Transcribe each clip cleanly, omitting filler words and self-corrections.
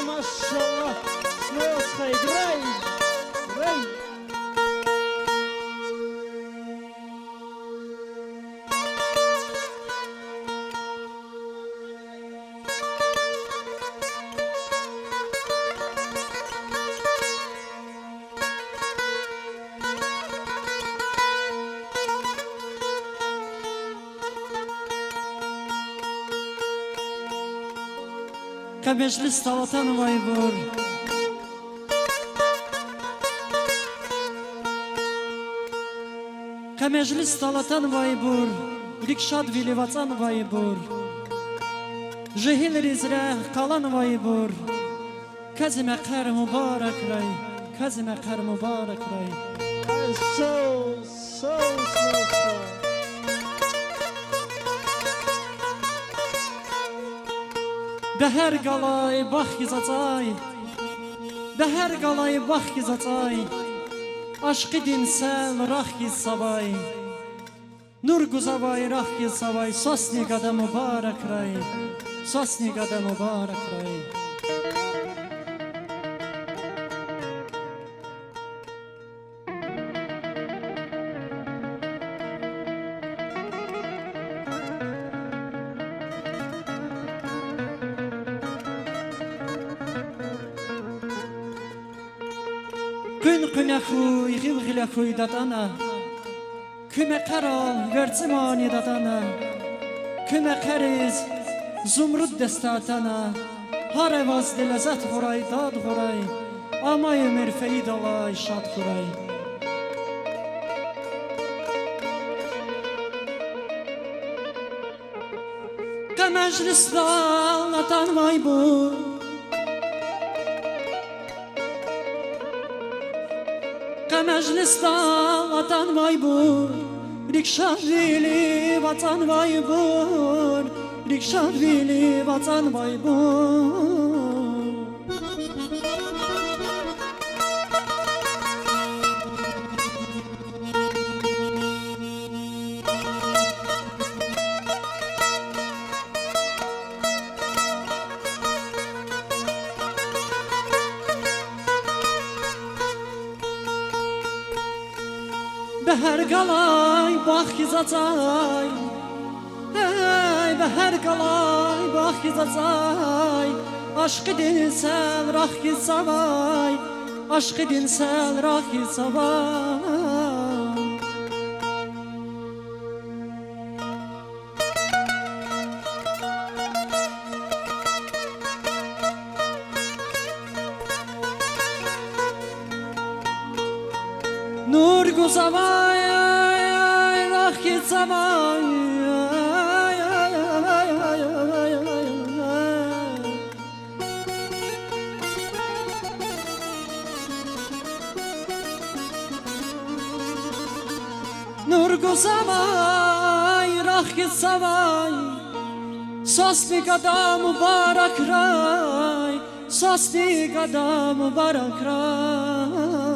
Maşallah. Слушай, играй. Играй. Meclis tavatan vay bur Meclis tavatan vay bur Rikşad vili vatan vay bur Jehil rizre kalan vay bur Kazime kar mübarek ray Kazime kar mübarek ray So Beher galay bax gizacay Beher galay bax gizacay Aşkı dinsel rah gizsavay Nur guzavay rah gizsavay Sosni gada mübarek ray Sosni gada mübarek ray Gün güne huy, gilgile huy dadana Küme kara, vercimani dadana Küme keriz, zumrud destatana Har evaz dilezet vuray, dad vuray Amay mirfeyi dalay, şad vuray Meclis dağlatan vay bu Meclis vatan vay bur Rikşavili vatan vay bur Rikşavili vatan vay bur Beher galay bax gizacay Hey beher galay bax gizacay Aşkı dinsel rah gizsavay Aşkı dinsel rah gizsavay Nur guzavay rah gizsavay Nur guzavay rah gizsavay Sosni gada mübarek ray Sosni gada mübarek ray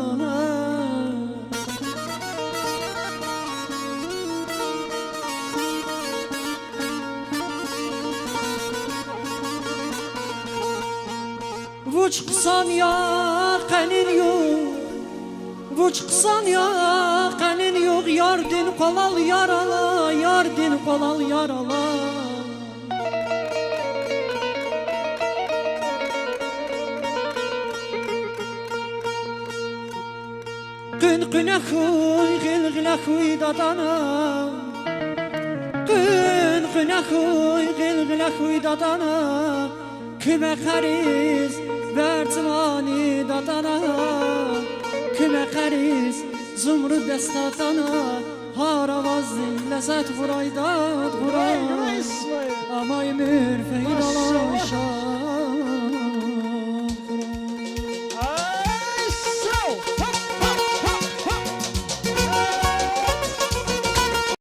Vuçqsan ya qanin yok Vuçqsan ya qanin yok Yardin qolal yarala Yardin qolal yarala Gün güne huy gilgile huy dadana Gün güne huy gilgile huy dadana Küme kariz vercimani dadana Küme kariz zumrud destatana Har avaz lezzet vuray dad vuray Amay mirfeyi dalay